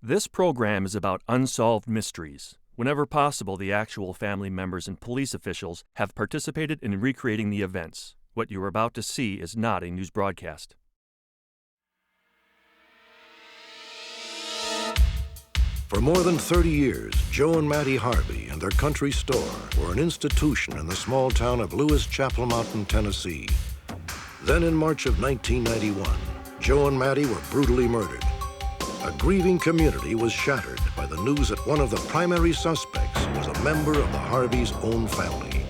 This program is about unsolved mysteries. Whenever possible, the actual family members and police officials have participated in recreating the events. What you are about to see is not a news broadcast. For more than 30 years, Joe and Mattie Harvey and their country store were an institution in the small town of Lewis Chapel Mountain, Tennessee. Then in March of 1991, Joe and Mattie were brutally murdered. A grieving community was shattered by the news that one of the primary suspects was a member of the Harveys' own family.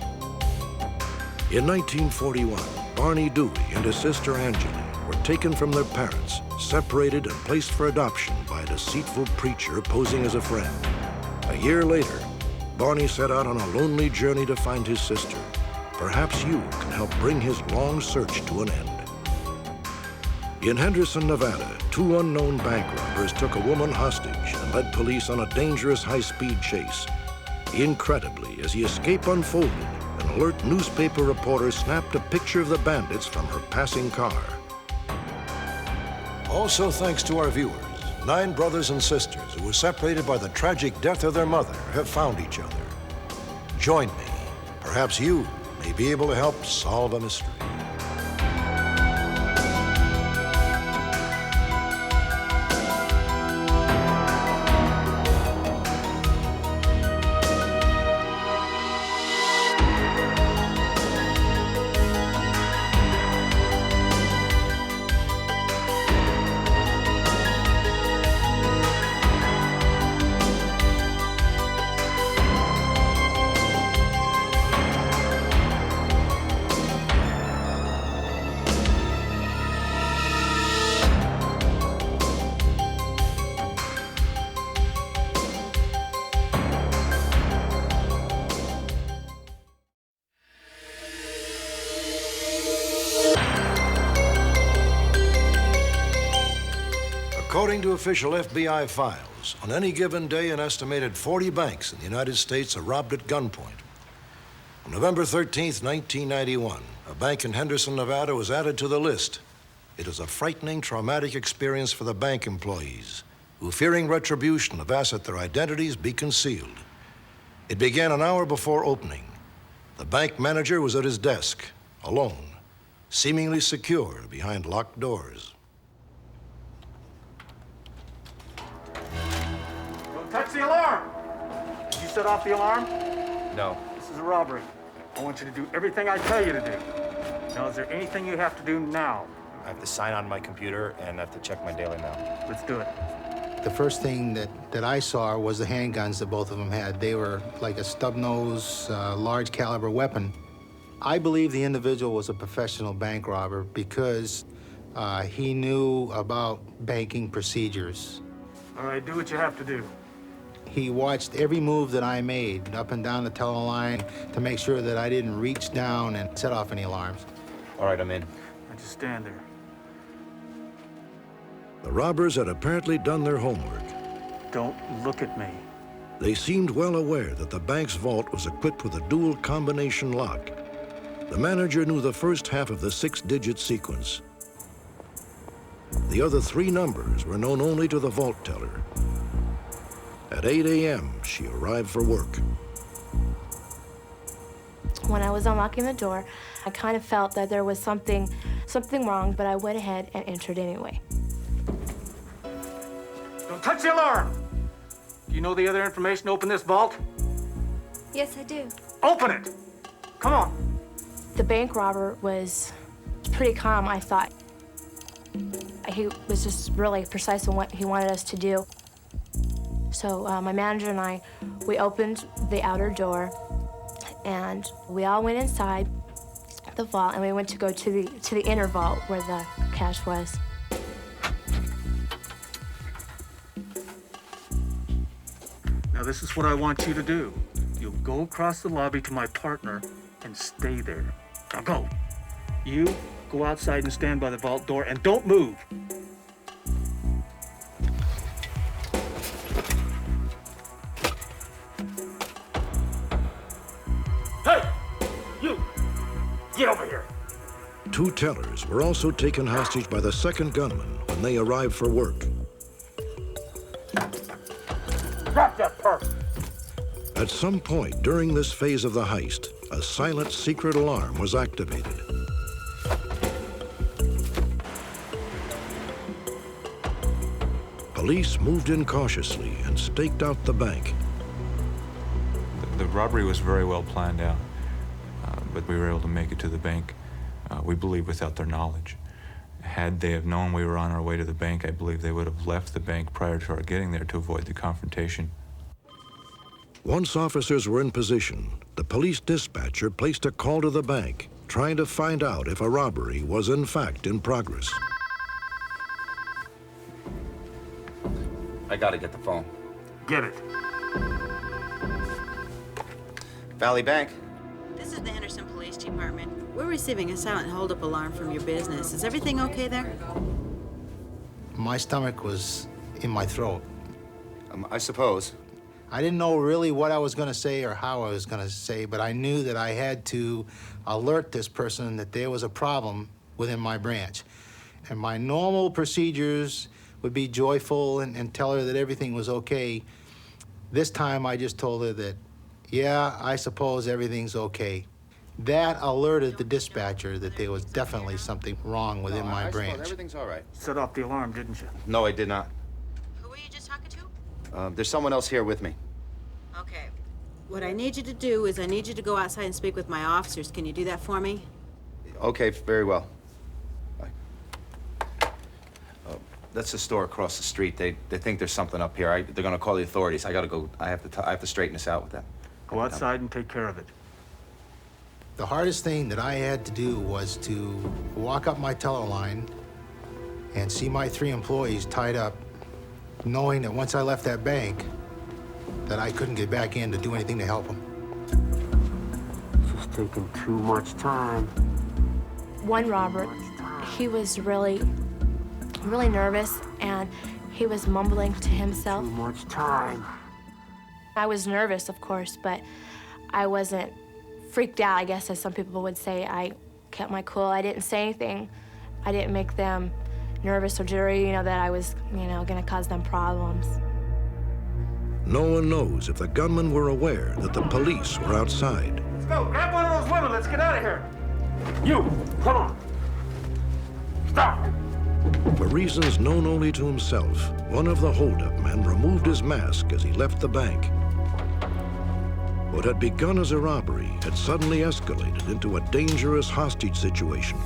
In 1941, Barney Dewey and his sister Angeline were taken from their parents, separated and placed for adoption by a deceitful preacher posing as a friend. A year later, Barney set out on a lonely journey to find his sister. Perhaps you can help bring his long search to an end. In Henderson, Nevada, two unknown bank robbers took a woman hostage and led police on a dangerous high-speed chase. Incredibly, as the escape unfolded, an alert newspaper reporter snapped a picture of the bandits from her passing car. Also, thanks to our viewers, 9 brothers and sisters who were separated by the tragic death of their mother have found each other. Join me. Perhaps you may be able to help solve a mystery. According to official FBI files, on any given day, an estimated 40 banks in the United States are robbed at gunpoint. On November 13th, 1991, a bank in Henderson, Nevada was added to the list. It was a frightening, traumatic experience for the bank employees, who, fearing retribution, have asked that their identities be concealed. It began an hour before opening. The bank manager was at his desk, alone, seemingly secure behind locked doors. Touch the alarm! Did you set off the alarm? No. This is a robbery. I want you to do everything I tell you to do. Now, is there anything you have to do now? I have to sign on my computer and I have to check my daily mail. Let's do it. The first thing that I saw was the handguns that both of them had. They were like a stub-nose, large caliber weapon. I believe the individual was a professional bank robber because he knew about banking procedures. All right, do what you have to do. He watched every move that I made up and down the teller line to make sure that I didn't reach down and set off any alarms. All right, I'm in. Now just stand there. The robbers had apparently done their homework. Don't look at me. They seemed well aware that the bank's vault was equipped with a dual combination lock. The manager knew the first half of the 6-digit sequence. The other 3 numbers were known only to the vault teller. At 8 a.m., she arrived for work. When I was unlocking the door, I kind of felt that there was something wrong, but I went ahead and entered anyway. Don't touch the alarm! Do you know the other information to open this vault? Yes, I do. Open it! Come on! The bank robber was pretty calm, I thought. He was just really precise in what he wanted us to do. So my manager and I, we opened the outer door, and we all went inside the vault, and we went to go to the inner vault where the cash was. Now this is what I want you to do. You'll go across the lobby to my partner and stay there. Now go. You go outside and stand by the vault door and don't move. Hey! You! Get over here! 2 tellers were also taken hostage by the second gunman when they arrived for work. first. At some point during this phase of the heist, a silent secret alarm was activated. Police moved in cautiously and staked out the bank. The robbery was very well planned out, but we were able to make it to the bank, we believe, without their knowledge. Had they have known we were on our way to the bank, I believe they would have left the bank prior to our getting there to avoid the confrontation. Once officers were in position, the police dispatcher placed a call to the bank, trying to find out if a robbery was in fact in progress. I gotta get the phone. Get it. Valley Bank. This is the Henderson Police Department. We're receiving a silent holdup alarm from your business. Is everything okay there? My stomach was in my throat. I suppose. I didn't know really what I was going to say or how I was going to say, but I knew that I had to alert this person that there was a problem within my branch. And my normal procedures would be joyful and tell her that everything was okay. This time I just told her that, yeah, I suppose everything's okay. That alerted the dispatcher that there was definitely something wrong within my I branch. suppose everything's all right. Set off the alarm, didn't you? No, I did not. Who were you just talking to? There's someone else here with me. Okay. What I need you to do is I need you to go outside and speak with my officers. Can you do that for me? Okay, very well. Bye. That's the store across the street. They think there's something up here. They're gonna call the authorities. I gotta go. I have to straighten this out with them. Go outside and take care of it. The hardest thing that I had to do was to walk up my teller line and see my 3 employees tied up, knowing that once I left that bank, that I couldn't get back in to do anything to help them. It's just taking too much time. One robber, he was really nervous, and he was mumbling to himself. Too much time. I was nervous, of course, but I wasn't freaked out, I guess, as some people would say. I kept my cool. I didn't say anything. I didn't make them nervous or jittery, that I was, gonna cause them problems. No one knows if the gunmen were aware that the police were outside. Let's go. Grab one of those women. Let's get out of here. You, come on. Stop. For reasons known only to himself, one of the holdup men removed his mask as he left the bank. What had begun as a robbery had suddenly escalated into a dangerous hostage situation.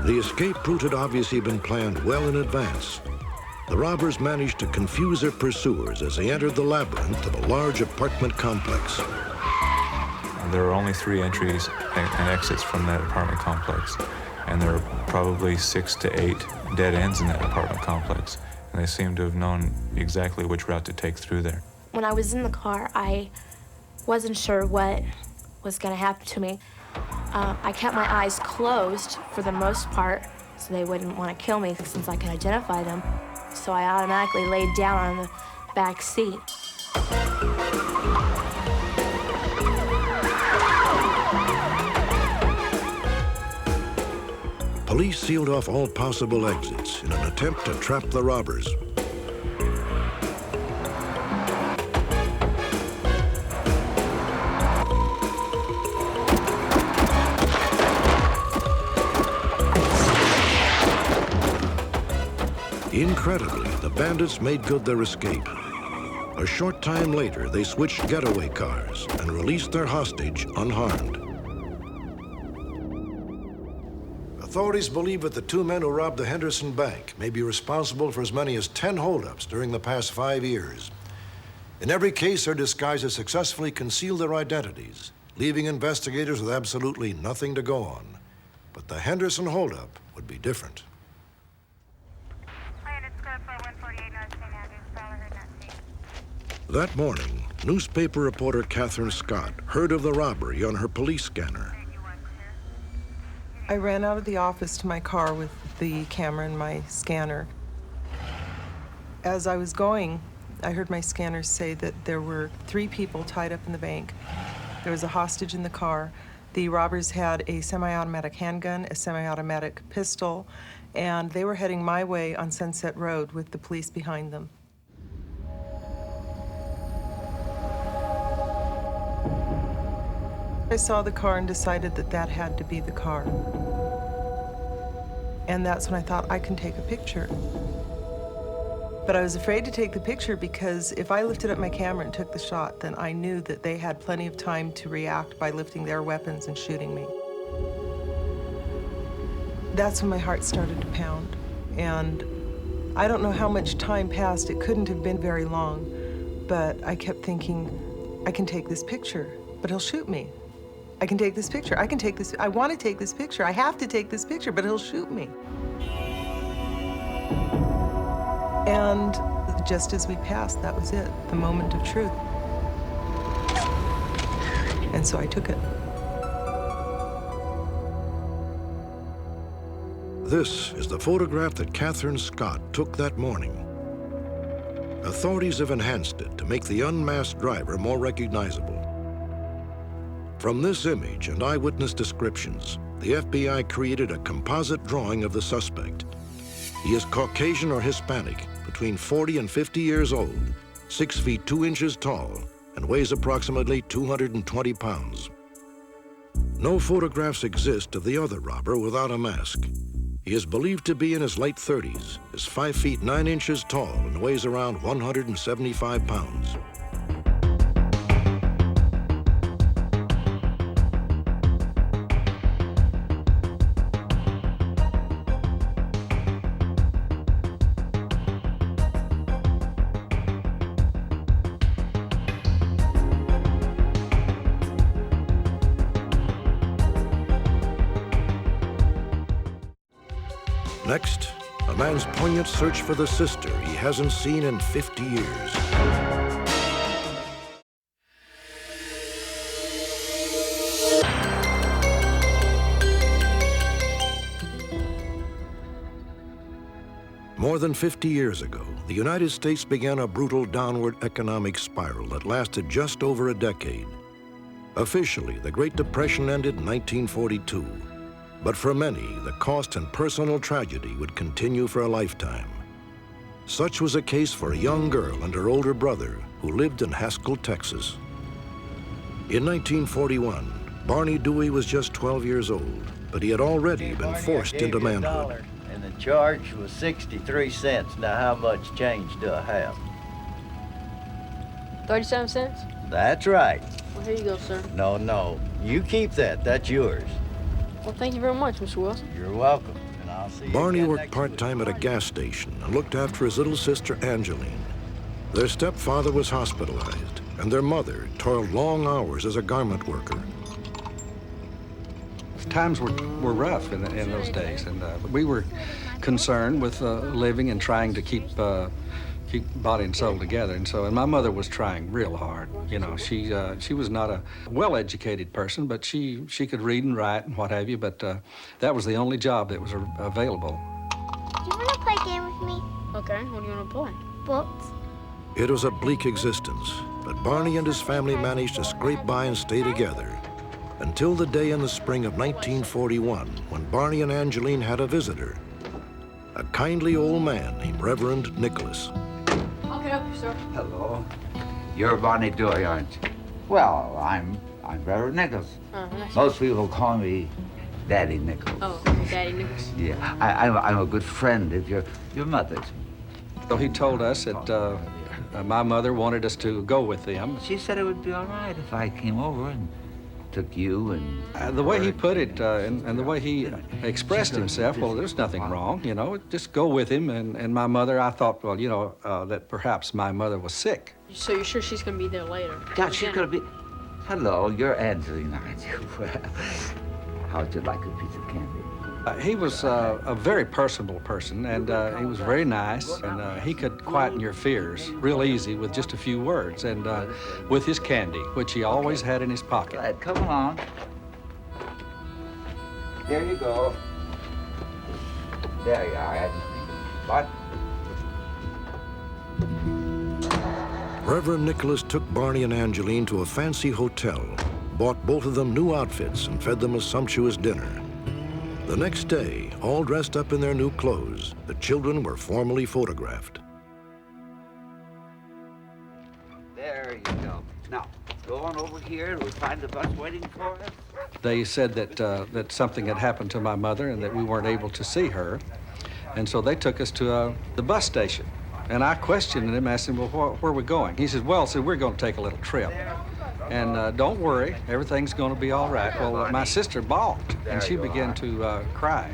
The escape route had obviously been planned well in advance. The robbers managed to confuse their pursuers as they entered the labyrinth of a large apartment complex. There are only 3 entries and exits from that apartment complex, and there are probably 6 to 8 dead ends in that apartment complex, and they seem to have known exactly which route to take through there. When I was in the car, I wasn't sure what was gonna happen to me. I kept my eyes closed for the most part, so they wouldn't want to kill me since I could identify them. So I automatically laid down on the back seat. Police sealed off all possible exits in an attempt to trap the robbers. Incredibly, the bandits made good their escape. A short time later, they switched getaway cars and released their hostage unharmed. Authorities believe that the 2 men who robbed the Henderson Bank may be responsible for as many as 10 holdups during the past 5 years. In every case, their disguises successfully concealed their identities, leaving investigators with absolutely nothing to go on. But the Henderson holdup would be different. That morning, newspaper reporter Catherine Scott heard of the robbery on her police scanner. I ran out of the office to my car with the camera and my scanner. As I was going, I heard my scanner say that there were 3 people tied up in the bank. There was a hostage in the car. The robbers had a semi-automatic handgun, a semi-automatic pistol, and they were heading my way on Sunset Road with the police behind them. I saw the car and decided that that had to be the car. And that's when I thought, I can take a picture. But I was afraid to take the picture because if I lifted up my camera and took the shot, then I knew that they had plenty of time to react by lifting their weapons and shooting me. That's when my heart started to pound. And I don't know how much time passed. It couldn't have been very long. But I kept thinking, I can take this picture, but he'll shoot me. I can take this picture. I can take this. I want to take this picture. I have to take this picture, but he'll shoot me. And just as we passed, that was it, the moment of truth. And so I took it. This is the photograph that Catherine Scott took that morning. Authorities have enhanced it to make the unmasked driver more recognizable. From this image and eyewitness descriptions, the FBI created a composite drawing of the suspect. He is Caucasian or Hispanic, between 40 and 50 years old, 6 feet 2 inches tall, and weighs approximately 220 pounds. No photographs exist of the other robber without a mask. He is believed to be in his late 30s, is 5 feet 9 inches tall, and weighs around 175 pounds. Next, a man's poignant search for the sister he hasn't seen in 50 years. More than 50 years ago, the United States began a brutal downward economic spiral that lasted just over a decade. Officially, the Great Depression ended in 1942. But for many, the cost and personal tragedy would continue for a lifetime. Such was the case for a young girl and her older brother who lived in Haskell, Texas. In 1941, Barney Dewey was just 12 years old, but he had already been forced into manhood. And the charge was 63 cents. Now, how much change do I have? 37 cents? That's right. Well, here you go, sir. No. You keep that. That's yours. Well, thank you very much, Mr. Wilson. You're welcome, and I'll see you Barney again worked next part-time at a gas station and looked after his little sister, Angeline. Their stepfather was hospitalized, and their mother toiled long hours as a garment worker. Times were rough in those days, and we were concerned with living and trying to keep body and soul together. And my mother was trying real hard. You know, she was not a well-educated person, but she could read and write and what have you, but that was the only job that was available. Do you want to play a game with me? Okay, what do you want to play? Books. It was a bleak existence, but Barney and his family managed to scrape by and stay together until the day in the spring of 1941 when Barney and Angeline had a visitor, a kindly old man named Reverend Nicholas. How can I help you, sir? Hello. You're Barney Dewey, aren't you? Well, I'm Reverend Nicholas. Oh, nice. Most people call me Daddy Nicholas. Oh, Daddy Nicholas. Yeah, I'm a good friend of your mother's. So he told us that my mother wanted us to go with them. She said it would be all right if I came over and took you and... the way he put it and the way he expressed himself, well, there's nothing wrong, you know, just go with him. And my mother, I thought, well, you know, that perhaps my mother was sick. So you're sure she's going to be there later? Yeah, she's going to be... Hello, you're Angeline, aren't you? Well, how'd you like a piece of candy? He was a very personable person, and he was very nice, and he could quieten your fears real easy with just a few words, and with his candy, which he always had in his pocket. Come along. There you go. There you are. What? Reverend Nicholas took Barney and Angeline to a fancy hotel, bought both of them new outfits, and fed them a sumptuous dinner. The next day, all dressed up in their new clothes, the children were formally photographed. There you go. Now, go on over here and we'll find the bus waiting for us. They said that something had happened to my mother and that we weren't able to see her. And so they took us to the bus station. And I questioned him, asked him, well, where are we going? He said, well, we're going to take a little trip. And don't worry, everything's going to be all right. Well, my sister balked, and she began to cry.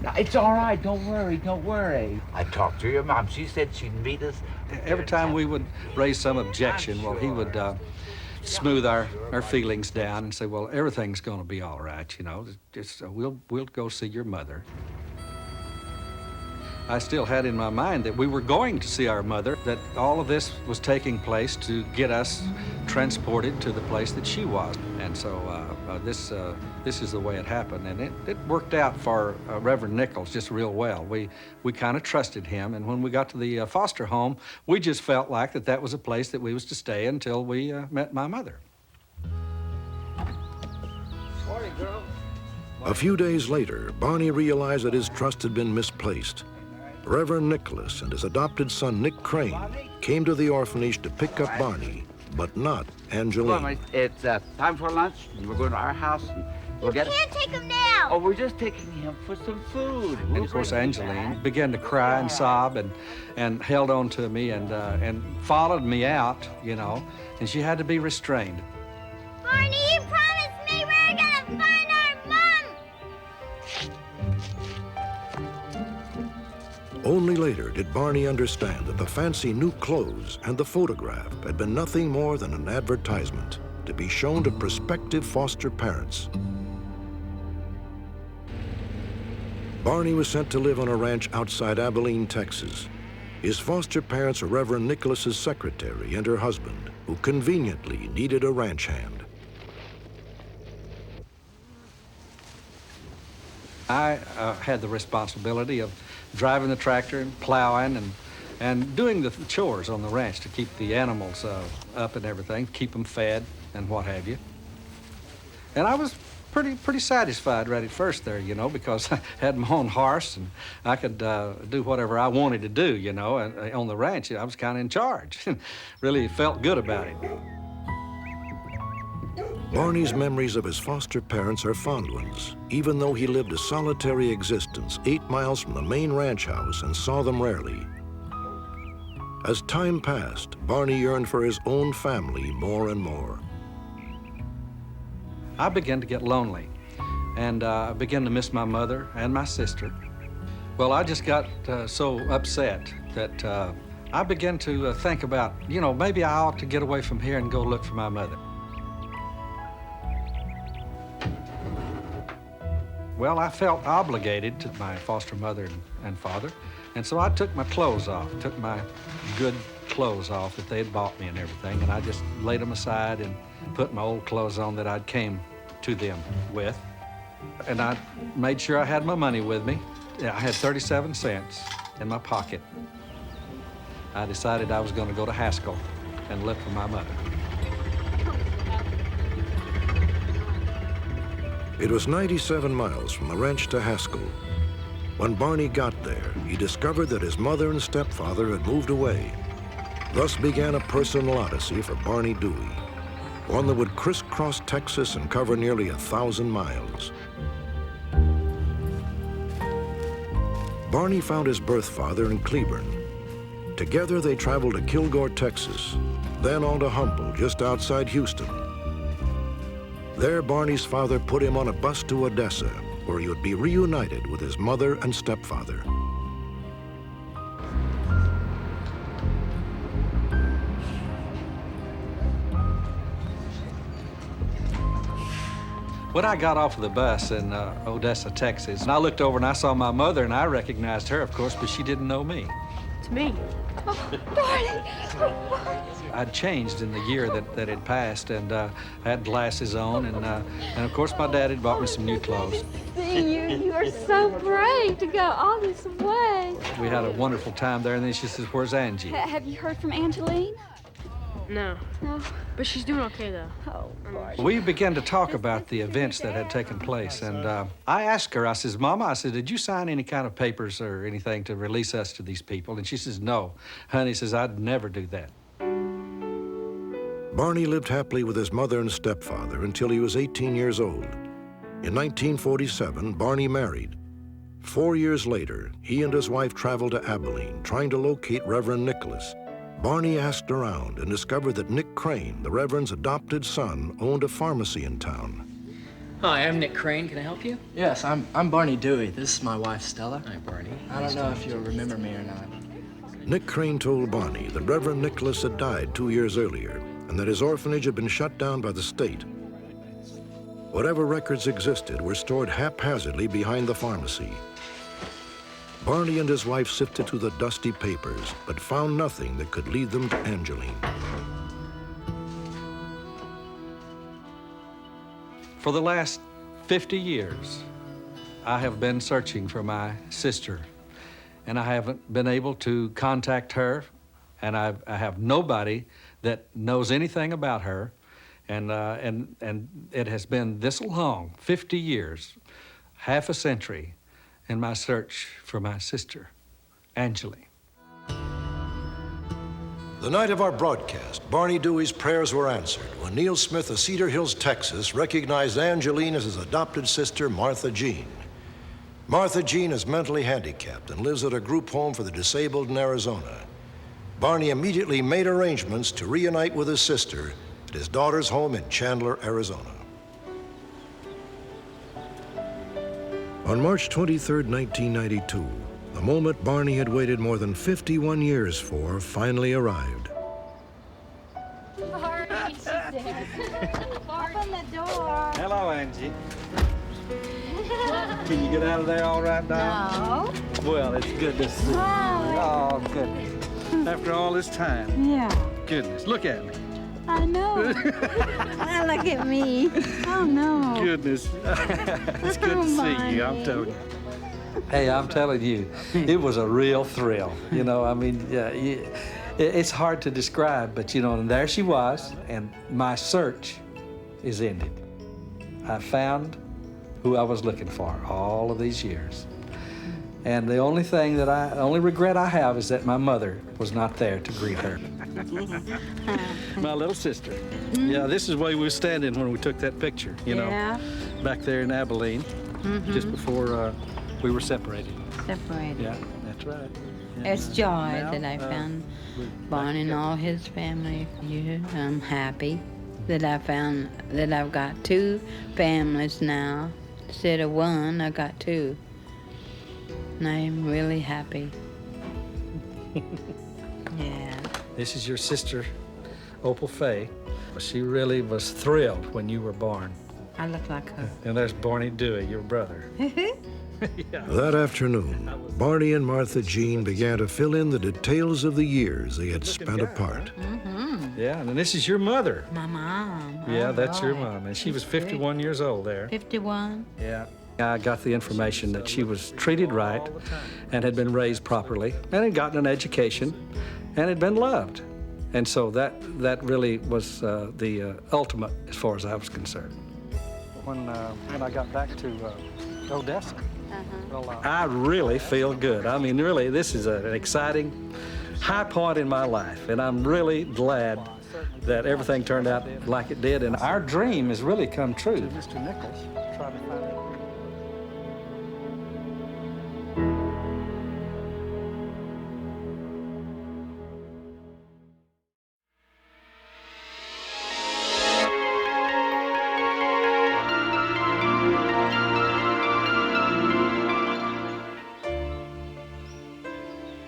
No, it's all right, don't worry, don't worry. I talked to your mom. She said she'd meet us. Every time we would raise some objection, well, he would smooth our feelings down and say, well, everything's going to be all right, you know. Just we'll go see your mother. I still had in my mind that we were going to see our mother, that all of this was taking place to get us transported to the place that she was. And so this is the way it happened. And it worked out for Reverend Nichols just real well. We kind of trusted him. And when we got to the foster home, we just felt like that was a place that we was to stay until we met my mother. Morning, girl. A few days later, Barney realized that his trust had been misplaced. Reverend Nicholas and his adopted son, Nick Crane, came to the orphanage to pick up Barney, but not Angeline. It's time for lunch, and we're going to our house, and we'll get... You can't take him now! Oh, we're just taking him for some food. And of course, Angeline began to cry and sob and held on to me and followed me out, you know, and she had to be restrained. Barney, you promised me we're gonna find our mom! Only later did Barney understand that the fancy new clothes and the photograph had been nothing more than an advertisement to be shown to prospective foster parents. Barney was sent to live on a ranch outside Abilene, Texas. His foster parents are Reverend Nicholas's secretary and her husband, who conveniently needed a ranch hand. I had the responsibility of driving the tractor and plowing and doing the chores on the ranch to keep the animals up and everything, keep them fed and what have you. And I was pretty satisfied right at first there, you know, because I had my own horse and I could do whatever I wanted to do, you know, and on the ranch I was kind of in charge. Really felt good about it. Barney's memories of his foster parents are fond ones, even though he lived a solitary existence 8 miles from the main ranch house and saw them rarely. As time passed, Barney yearned for his own family more and more. I began to get lonely, and I began to miss my mother and my sister. Well, I just got so upset that I began to think about, you know, maybe I ought to get away from here and go look for my mother. Well, I felt obligated to my foster mother and father, and so I took my clothes off, took my good clothes off that they had bought me and everything, and I just laid them aside and put my old clothes on that I'd came to them with. And I made sure I had my money with me. I had 37 cents in my pocket. I decided I was going to go to Haskell and look for my mother. It was 97 miles from the ranch to Haskell. When Barney got there, he discovered that his mother and stepfather had moved away. Thus began a personal odyssey for Barney Dewey, one that would crisscross Texas and cover nearly 1,000 miles. Barney found his birth father in Cleburne. Together they traveled to Kilgore, Texas, then on to Humble, just outside Houston. There, Barney's father put him on a bus to Odessa, where he would be reunited with his mother and stepfather. When I got off of the bus in Odessa, Texas, and I looked over and I saw my mother, and I recognized her, of course, but she didn't know me. It's me. I'd changed in the year that had passed, and I had glasses on, and of course my dad had bought me some new clothes. You are so brave to go all this way. We had a wonderful time there, and then she says, "Where's Angie?" Have you heard from Angeline? No. No. But she's doing okay, though. Oh, We began to talk about the events that had taken place, and I asked her, I says, "Mama," I said, "did you sign any kind of papers or anything to release us to these people?" And she says, "No." Honey says, "I'd never do that." Barney lived happily with his mother and stepfather until he was 18 years old. In 1947, Barney married. 4 years later, he and his wife traveled to Abilene, trying to locate Reverend Nicholas. Barney asked around and discovered that Nick Crane, the Reverend's adopted son, owned a pharmacy in town. Hi, I'm Nick Crane. Can I help you? Yes, I'm Barney Dewey. This is my wife, Stella. Hi, Barney. I don't know if you'll remember me or not. Nick Crane told Barney that Reverend Nicholas had died 2 years earlier and that his orphanage had been shut down by the state. Whatever records existed were stored haphazardly behind the pharmacy. Barney and his wife sifted through the dusty papers, but found nothing that could lead them to Angeline. For the last 50 years, I have been searching for my sister, and I haven't been able to contact her, and I have nobody that knows anything about her, and it has been this long, 50 years, half a century, in my search for my sister, Angeline. The night of our broadcast, Barney Dewey's prayers were answered when Neil Smith of Cedar Hills, Texas, recognized Angeline as his adopted sister, Martha Jean. Martha Jean is mentally handicapped and lives at a group home for the disabled in Arizona. Barney immediately made arrangements to reunite with his sister at his daughter's home in Chandler, Arizona. On March 23, 1992, the moment Barney had waited more than 51 years for finally arrived. Barney, she said. Open the door. Hello, Angie. Can you get out of there all right, Doc? No. Well, it's good to see you. Hi. Oh, goodness. After all this time. Yeah. Goodness, look at me. I know. Ah, look at me. Oh, no. Goodness. It's good to see you, I'm telling you. Hey, I'm telling you, it was a real thrill. You know, I mean, it's hard to describe, but you know, and there she was, and my search is ended. I found who I was looking for all of these years. And the only thing only regret I have is that my mother was not there to greet her. My little sister. Yeah, this is where we were standing when we took that picture, you know, back there in Abilene, just before we were separated. Separated. Yeah, that's right. Yeah. It's joy that I found Barney and all his family here. I'm happy that I found that I've got two families now. Instead of one, I got two. And I'm really happy. Yeah. This is your sister, Opal Faye. She really was thrilled when you were born. I look like her. And there's Barney Dewey, your brother. Yeah. That afternoon, Barney and Martha Jean began to fill in the details of the years they had spent apart. Yeah, and this is your mother. My mom. Yeah, that's your mom, and she was 51 years old there. 51? Yeah. I got the information that she was treated right and had been raised properly and had gotten an education and had been loved. And so that really was the ultimate as far as I was concerned. When I got back to Odessa, I really feel good. I mean, really, this is an exciting high point in my life, and I'm really glad that everything turned out like it did, and our dream has really come true. Mr. Nichols, try to find out.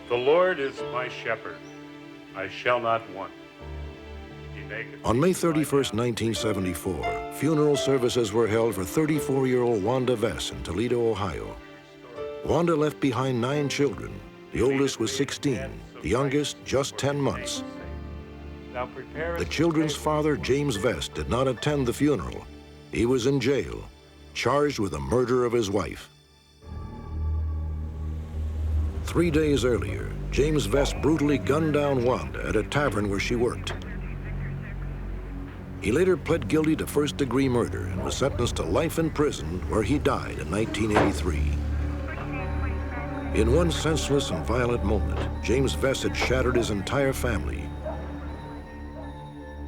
The Lord is my shepherd, I shall not want. He On May 31st, 1974, funeral services were held for 34-year-old Wanda Vess in Toledo, Ohio. Wanda left behind 9 children. The oldest was 16, the youngest just 10 months. The children's father, James Vess, did not attend the funeral. He was in jail, charged with the murder of his wife. 3 days earlier, James Vess brutally gunned down Wanda at a tavern where she worked. He later pled guilty to first-degree murder and was sentenced to life in prison, where he died in 1983. In one senseless and violent moment, James Vess had shattered his entire family.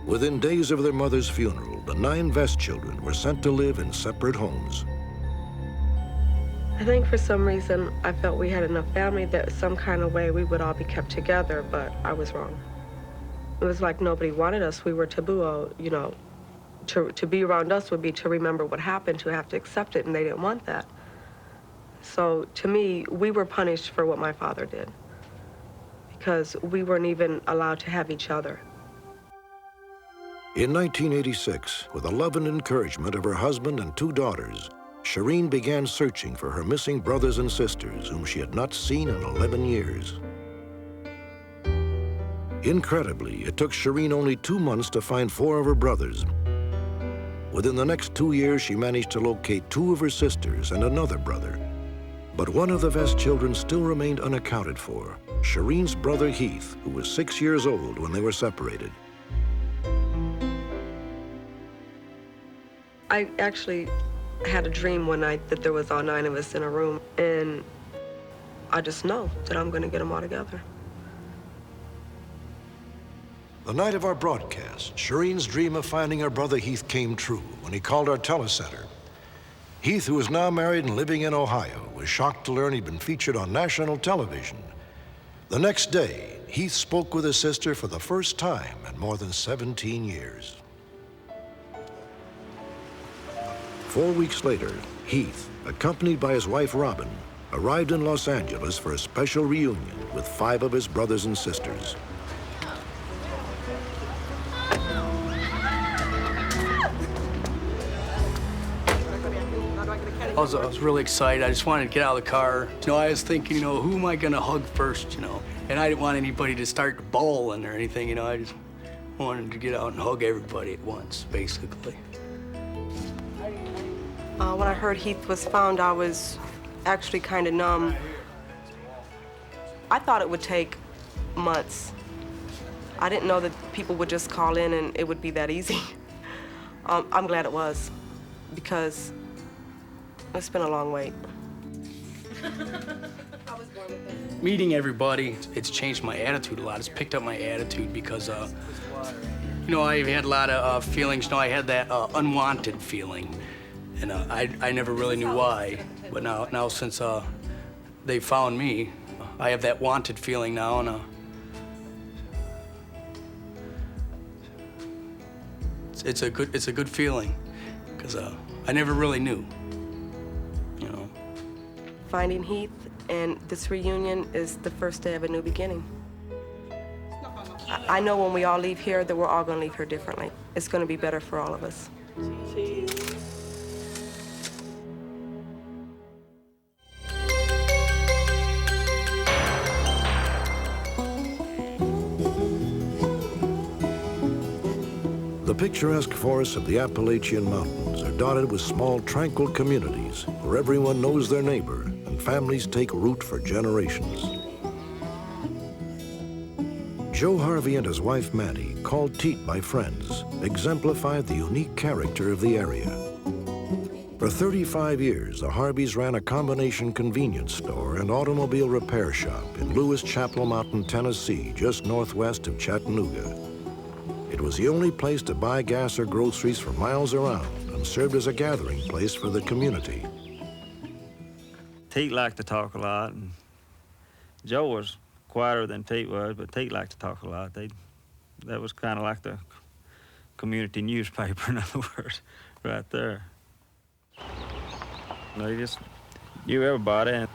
Within days of their mother's funeral, the 9 Vess children were sent to live in separate homes. I think for some reason I felt we had enough family that some kind of way we would all be kept together, but I was wrong. It was like nobody wanted us. We were taboo, you know. To be around us would be to remember what happened, to have to accept it, and they didn't want that. So to me, we were punished for what my father did, because we weren't even allowed to have each other. In 1986, with the love and encouragement of her husband and 2 daughters, Shireen began searching for her missing brothers and sisters whom she had not seen in 11 years. Incredibly, it took Shireen only 2 months to find 4 of her brothers. Within the next 2 years, she managed to locate 2 of her sisters and another brother. But one of the Vess children still remained unaccounted for, Shireen's brother Heath, who was 6 years old when they were separated. I actually had a dream one night that there was all 9 of us in a room, and I just know that I'm gonna get them all together. The night of our broadcast, Shireen's dream of finding her brother Heath came true when he called our telecenter. Heath, who is now married and living in Ohio, was shocked to learn he'd been featured on national television. The next day, Heath spoke with his sister for the first time in more than 17 years. 4 weeks later, Heath, accompanied by his wife Robin, arrived in Los Angeles for a special reunion with 5 of his brothers and sisters. I was really excited. I just wanted to get out of the car. You know, I was thinking, you know, who am I gonna hug first, you know? And I didn't want anybody to start bawling or anything, you know? I just wanted to get out and hug everybody at once, basically. When I heard Heath was found, I was actually kind of numb. I thought it would take months. I didn't know that people would just call in and it would be that easy. I'm glad it was, because it's been a long wait. Meeting everybody, it's changed my attitude a lot. It's picked up my attitude because, you know, I've had a lot of feelings. You know, I had that unwanted feeling, and I never really knew why. But now since they found me, I have that wanted feeling now, and it's a good feeling, because I never really knew. You know. Finding Heath and this reunion is the first day of a new beginning. I know when we all leave here that we're all going to leave here differently. It's going to be better for all of us. The picturesque forests of the Appalachian Mountains are dotted with small, tranquil communities where everyone knows their neighbor and families take root for generations. Joe Harvey and his wife, Mattie, called Teat by friends, exemplified the unique character of the area. For 35 years, the Harveys ran a combination convenience store and automobile repair shop in Lewis Chapel Mountain, Tennessee, just northwest of Chattanooga. It was the only place to buy gas or groceries for miles around and served as a gathering place for the community. Teat liked to talk a lot, and Joe was quieter than Teat was, but Teat liked to talk a lot. That was kind of like the community newspaper, in other words, right there. They just knew everybody, and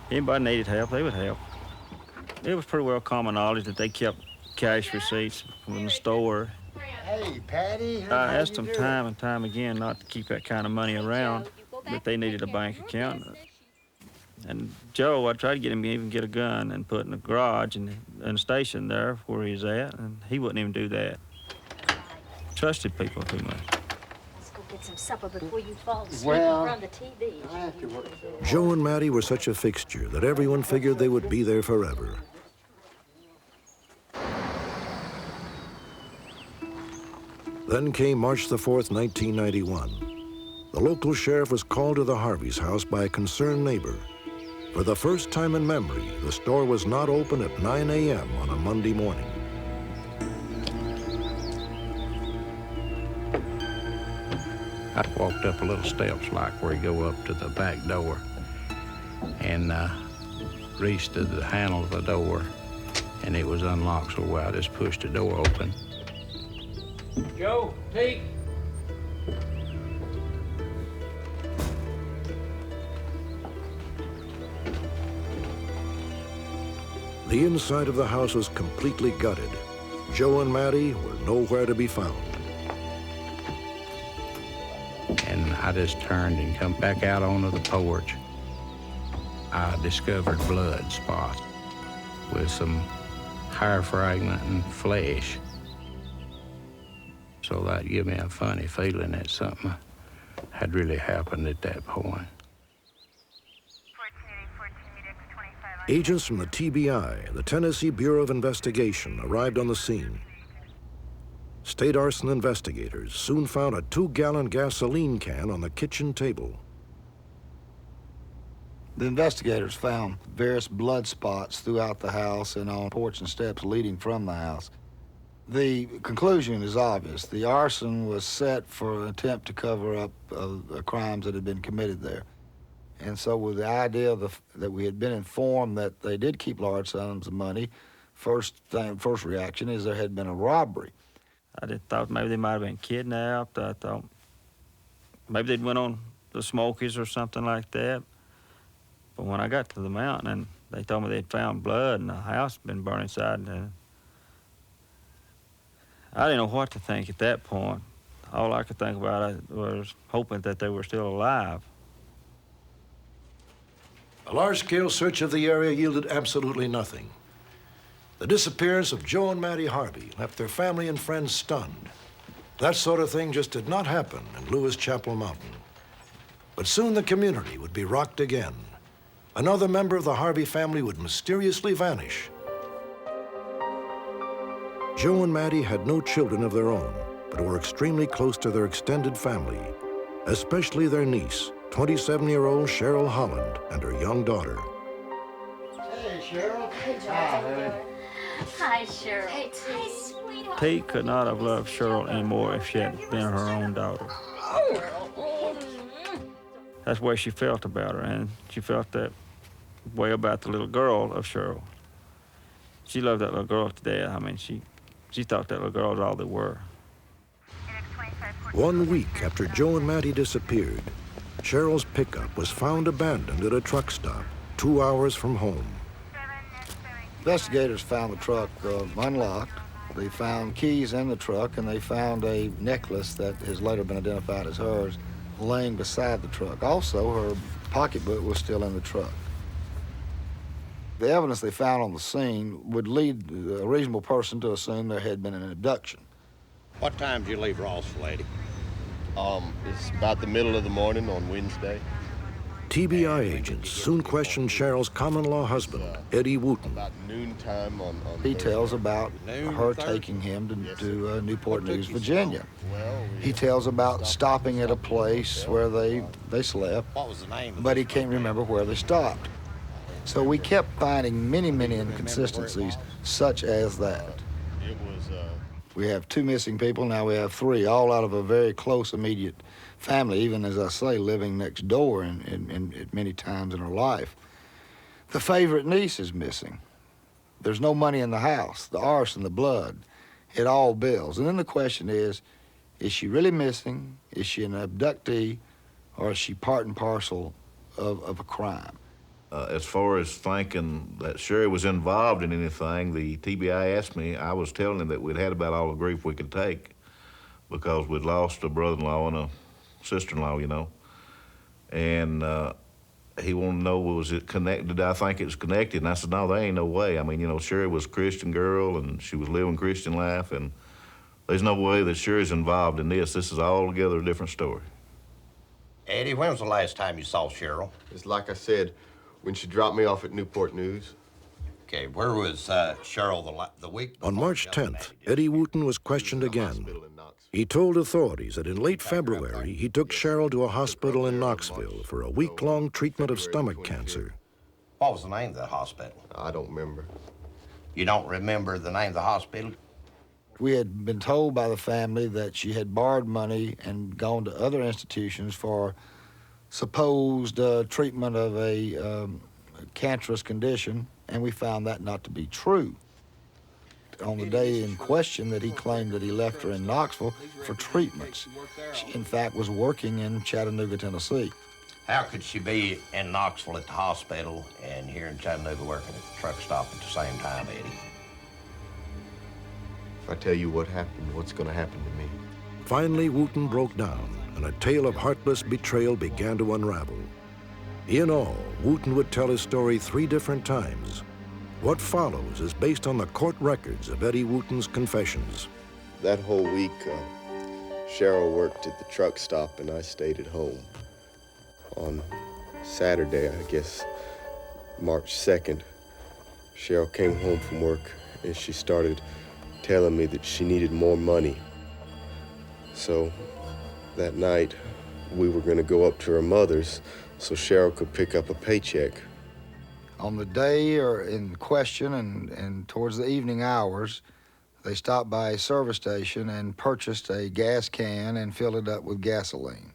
anybody needed help, they would help. It was pretty well common knowledge that they kept cash receipts from the store. Hey, Patty. I asked them time and time again not to keep that kind of money around, but they needed a bank account. And Joe, I tried to get him to even get a gun and put in a garage and station there where he's at, and he wouldn't even do that. Trusted people too much. Let's go get some supper before you fall asleep Well, in front of the TV. Joe and Mattie were such a fixture that everyone figured they would be there forever. Then came March the 4th, 1991. The local sheriff was called to the Harvey's house by a concerned neighbor. For the first time in memory, the store was not open at 9 a.m. on a Monday morning. I walked up a little steps like where you go up to the back door and reached to the handle of the door, and it was unlocked, so I just pushed the door open. Joe, Pete. The inside of the house was completely gutted. Joe and Mattie were nowhere to be found. And I just turned and come back out onto the porch. I discovered blood spots with some hair fragment and flesh. So that gave me a funny feeling that something had really happened at that point. Agents from the TBI, the Tennessee Bureau of Investigation, arrived on the scene. State arson investigators soon found a 2-gallon gasoline can on the kitchen table. The investigators found various blood spots throughout the house and on porch and steps leading from the house. The conclusion is obvious. The arson was set for an attempt to cover up crimes that had been committed there. And so with the idea that we had been informed that they did keep large sums of money, first reaction is there had been a robbery. I just thought maybe they might have been kidnapped. I thought maybe they'd went on the Smokies or something like that. But when I got to the mountain and they told me they'd found blood and the house had been burned inside, and I didn't know what to think at that point. All I could think about was hoping that they were still alive. A large-scale search of the area yielded absolutely nothing. The disappearance of Joe and Mattie Harvey left their family and friends stunned. That sort of thing just did not happen in Lewis Chapel Mountain. But soon the community would be rocked again. Another member of the Harvey family would mysteriously vanish. Joe and Mattie had no children of their own, but were extremely close to their extended family, especially their niece, 27-year-old Cheryl Holland, and her young daughter. Hey, Cheryl. Hey, Joe. Hi, Cheryl. Hey, sweetheart. Pete could not have loved Cheryl anymore if she had been her own daughter. That's the way she felt about her, and she felt that way about the little girl of Cheryl. She loved that little girl to death. I mean, she thought that little girl was all they were. 1 week after Joe and Mattie disappeared, Cheryl's pickup was found abandoned at a truck stop 2 hours from home. Investigators found the truck unlocked. They found keys in the truck, and they found a necklace that has later been identified as hers laying beside the truck. Also, her pocketbook was still in the truck. The evidence they found on the scene would lead a reasonable person to assume there had been an abduction. What time did you leave Ross, lady? It's about the middle of the morning on Wednesday. TBI agents soon questioned Cheryl's common-law husband, Eddie Wooten. About noontime on He tells about her taking him to Newport News, Virginia. He tells about stopping at a place where they slept, but he can't remember where they stopped. So we kept finding many, many inconsistencies such as that. We have 2 missing people, now we have 3, all out of a very close, immediate family, even, as I say, living next door in many times in her life. The favorite niece is missing. There's no money in the house, the arson, the blood, it all bills. And then the question is she really missing? Is she an abductee, or is she part and parcel of a crime? As far as thinking that Sherry was involved in anything, the TBI asked me, I was telling him that we'd had about all the grief we could take. because we'd lost a brother-in-law and a sister-in-law, you know. And he wanted to know, was it connected? Did I think it was connected? And I said, no, there ain't no way. I mean, you know, Sherry was a Christian girl, and she was living Christian life, and there's no way that Sherry's involved in this. This is altogether a different story. Eddie, when was the last time you saw Cheryl? It's like I said, when she dropped me off at Newport News. Okay, where was Cheryl the week before? On March 10th, Eddie Wooten was questioned again. He told authorities that in late February, he took Cheryl to a hospital in Knoxville for a week-long treatment of stomach cancer. What was the name of the hospital? I don't remember. You don't remember the name of the hospital? We had been told by the family that she had borrowed money and gone to other institutions for supposed treatment of a cancerous condition, and we found that not to be true. On the day in question that he claimed that he left her in Knoxville for treatments, she in fact was working in Chattanooga, Tennessee. How could she be in Knoxville at the hospital and here in Chattanooga working at the truck stop at the same time, Eddie? If I tell you what happened, what's going to happen to me? Finally, Wooten broke down, and a tale of heartless betrayal began to unravel. In all, Wooten would tell his story 3 different times. What follows is based on the court records of Eddie Wooten's confessions. That whole week, Cheryl worked at the truck stop and I stayed at home. On Saturday, I guess, March 2nd, Cheryl came home from work and she started telling me that she needed more money. So that night, we were going to go up to her mother's so Cheryl could pick up a paycheck. On the day or in question and towards the evening hours, they stopped by a service station and purchased a gas can and filled it up with gasoline.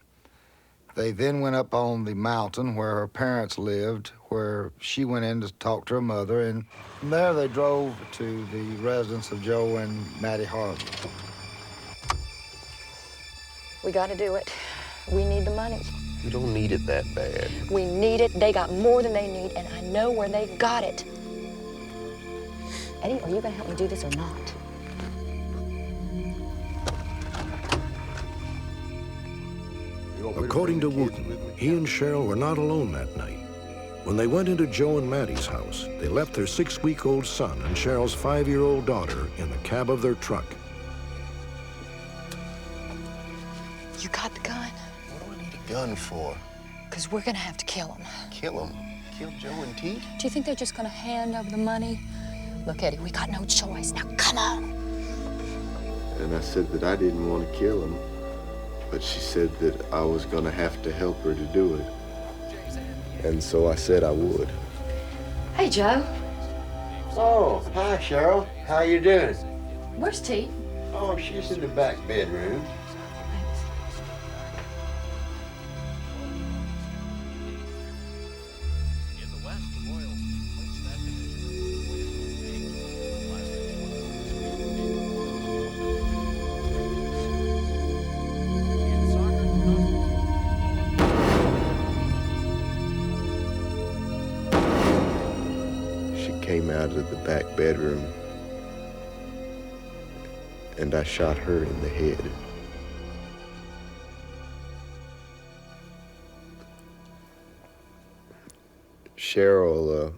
They then went up on the mountain where her parents lived, where she went in to talk to her mother, and from there they drove to the residence of Joe and Mattie Harvey. We gotta do it. We need the money. We don't need it that bad. We need it. They got more than they need, and I know where they got it. Eddie, are you gonna help me do this or not? According to Wooten, he and Cheryl were not alone that night. When they went into Joe and Mattie's house, they left their 6-week-old son and Cheryl's 5-year-old daughter in the cab of their truck. You got the gun? What do I need a gun for? Because we're gonna have to kill him. Kill him? Kill Joe and Teet? Do you think they're just gonna hand over the money? Look, Eddie, we got no choice. Now, come on. And I said that I didn't want to kill him, but she said that I was gonna have to help her to do it. And so I said I would. Hey, Joe. Oh, hi, Cheryl. How you doing? Where's Teet? Oh, she's in the back bedroom. Came out of the back bedroom and I shot her in the head. Cheryl,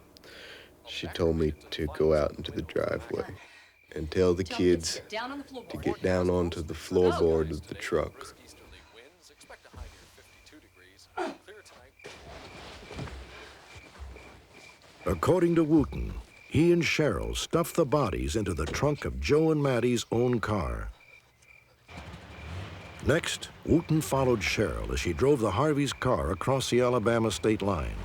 she told me to go out into the driveway and tell the kids to get down onto the floorboard of the truck. According to Wooten, he and Cheryl stuffed the bodies into the trunk of Joe and Mattie's own car. Next, Wooten followed Cheryl as she drove the Harvey's car across the Alabama state line.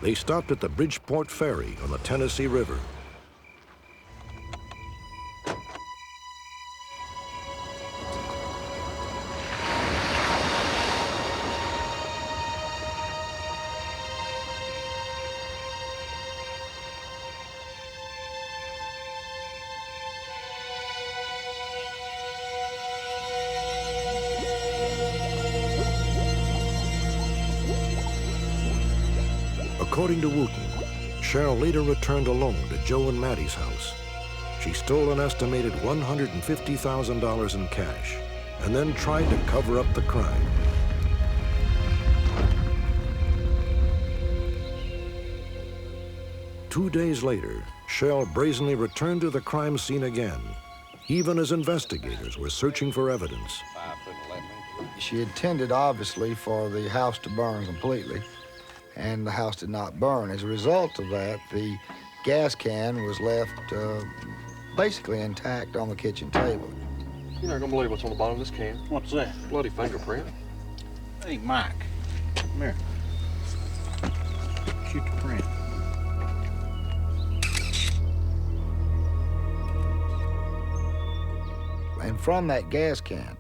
They stopped at the Bridgeport Ferry on the Tennessee River. According to Wooten, Cheryl later returned alone to Joe and Mattie's house. She stole an estimated $150,000 in cash. and then tried to cover up the crime. Two days later, Cheryl brazenly returned to the crime scene again, even as investigators were searching for evidence. She intended, obviously, for the house to burn completely, and the house did not burn. As a result of that, the gas can was left basically intact on the kitchen table. You're not gonna believe what's on the bottom of this can. What's that? Bloody fingerprint. Hey, Mike, come here. Shoot the print. And from that gas can,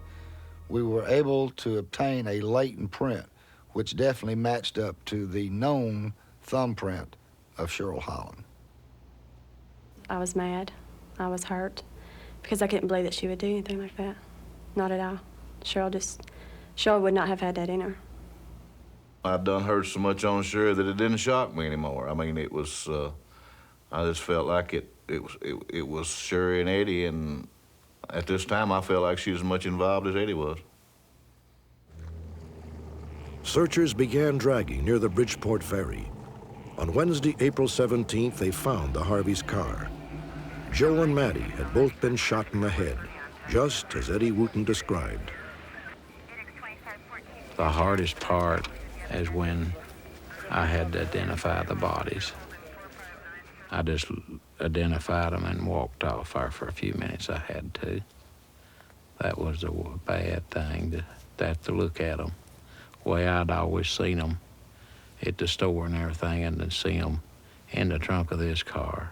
we were able to obtain a latent print, which definitely matched up to the known thumbprint of Cheryl Holland. I was mad. I was hurt because I couldn't believe that she would do anything like that. Not at all. Cheryl would not have had that in her. I'd done heard so much on Cheryl that it didn't shock me anymore. I mean, it was, I just felt like it was Cheryl and Eddie, and at this time, I felt like she was as much involved as Eddie was. Searchers began dragging near the Bridgeport ferry. On Wednesday, April 17th, they found the Harvey's car. Joe and Maddie had both been shot in the head, just as Eddie Wooten described. The hardest part is when I had to identify the bodies. I just identified them and walked off there for a few minutes. I had to. That was a bad thing, to have to look at them the way I'd always seen them at the store and everything, and to see them in the trunk of this car.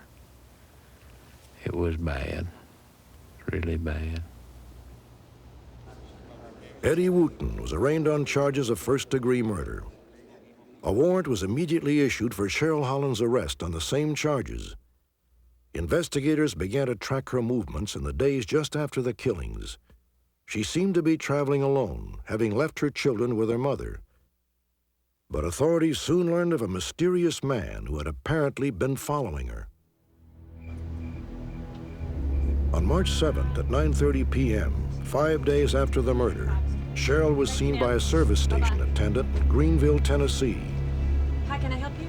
It was bad, really bad. Eddie Wooten was arraigned on charges of first-degree murder. A warrant was immediately issued for Cheryl Holland's arrest on the same charges. Investigators began to track her movements in the days just after the killings. She seemed to be traveling alone, having left her children with her mother. But authorities soon learned of a mysterious man who had apparently been following her. On March 7th at 9:30 p.m., 5 days after the murder, Cheryl was seen by a service station attendant in Greenville, Tennessee. Hi, can I help you?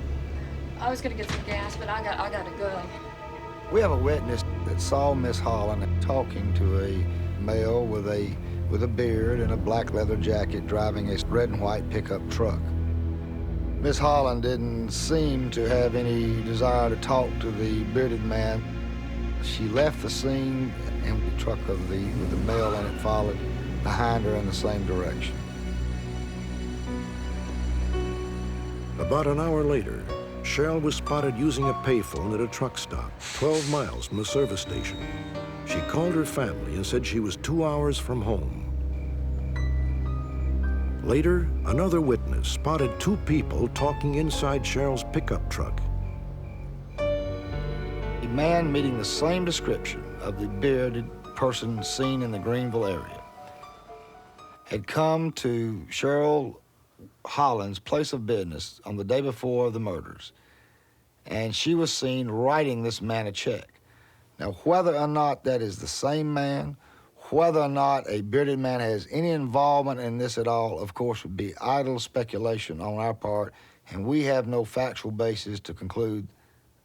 I was gonna get some gas, but I gotta go. We have a witness that saw Miss Holland talking to a male with a beard and a black leather jacket driving a red and white pickup truck. Miss Holland didn't seem to have any desire to talk to the bearded man. She left the scene, and the truck with the male in it followed behind her in the same direction. About an hour later, Cheryl was spotted using a payphone at a truck stop 12 miles from the service station. She called her family and said she was 2 hours from home. Later, another witness spotted two people talking inside Cheryl's pickup truck. A man meeting the same description of the bearded person seen in the Greenville area had come to Cheryl Holland's place of business on the day before the murders, and she was seen writing this man a check. Now, whether or not that is the same man, whether or not a bearded man has any involvement in this at all, of course, would be idle speculation on our part, and we have no factual basis to conclude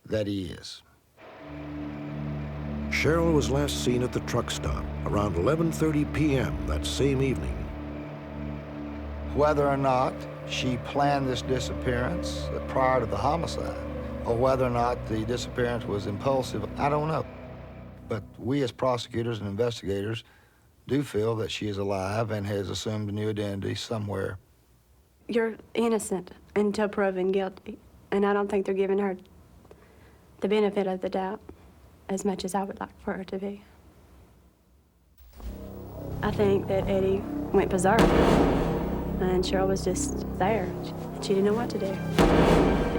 that he is. Cheryl was last seen at the truck stop around 11:30 p.m. that same evening. Whether or not she planned this disappearance prior to the homicide, or whether or not the disappearance was impulsive, I don't know. But we as prosecutors and investigators do feel that she is alive and has assumed a new identity somewhere. You're innocent until proven guilty, and I don't think they're giving her the benefit of the doubt as much as I would like for her to be. I think that Eddie went berserk, and Cheryl was just there. She didn't know what to do.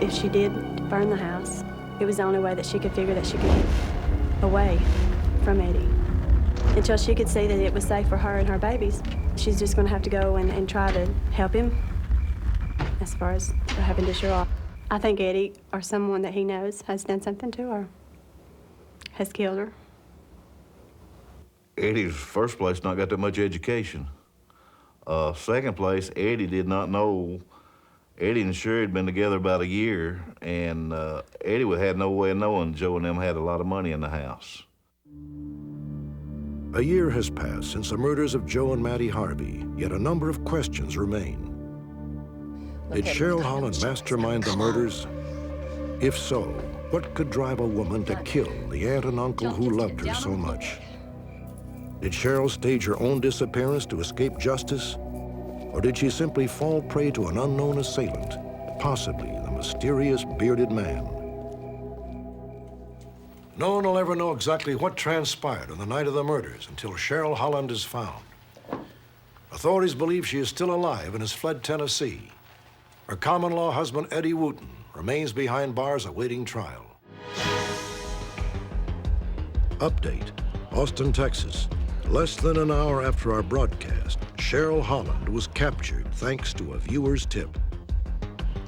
If she did burn the house, it was the only way that she could figure that she could get away from Eddie. Until she could see that it was safe for her and her babies, she's just going to have to go and try to help him as far as what happened to Cheryl. I think Eddie, or someone that he knows, has done something to her, has killed her. Eddie's first place not got that much education. Second place, Eddie did not know. Eddie and Sherry had been together about a year, and Eddie had no way of knowing Joe and them had a lot of money in the house. A year has passed since the murders of Joe and Mattie Harvey, yet a number of questions remain. Did Cheryl Holland mastermind the murders? If so, what could drive a woman to kill the aunt and uncle who loved her so much? Did Cheryl stage her own disappearance to escape justice? Or did she simply fall prey to an unknown assailant, possibly the mysterious bearded man? No one will ever know exactly what transpired on the night of the murders until Cheryl Holland is found. Authorities believe she is still alive and has fled Tennessee. Her common-law husband, Eddie Wooten, remains behind bars awaiting trial. Update, Austin, Texas. Less than an hour after our broadcast, Cheryl Holland was captured thanks to a viewer's tip.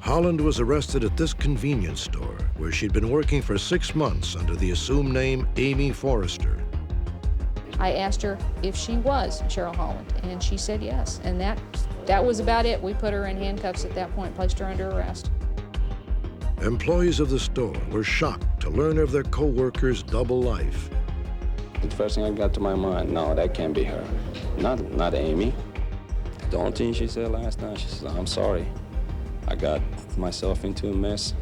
Holland was arrested at this convenience store where she'd been working for 6 months under the assumed name Amy Forrester. I asked her if she was Cheryl Holland, and she said yes. And that was about it. We put her in handcuffs at that point, placed her under arrest. Employees of the store were shocked to learn of their co-worker's double life. The first thing that got to my mind, no, that can't be her. Not Amy. The only thing she said last night, she said, I'm sorry. I got myself into a mess,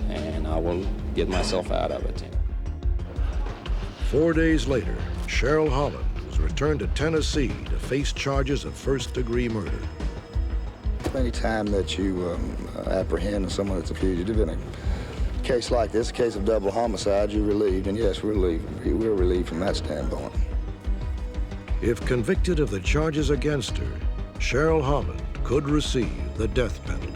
and I will get myself out of it. 4 days later, Cheryl Holland was returned to Tennessee to face charges of first-degree murder. Any time that you apprehend someone that's a fugitive in a case like this, a case of double homicide, you're relieved, and yes, we're relieved from that standpoint. If convicted of the charges against her, Cheryl Holland could receive the death penalty.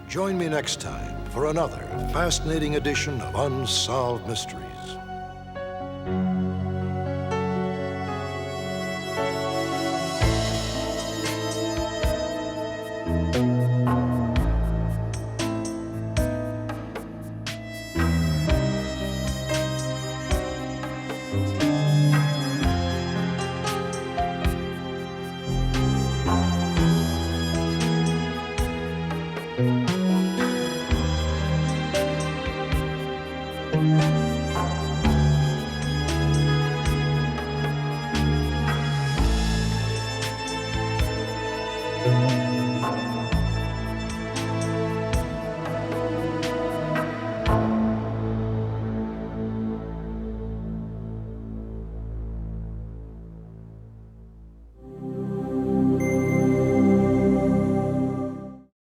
Join me next time for another fascinating edition of Unsolved Mysteries. Thank you.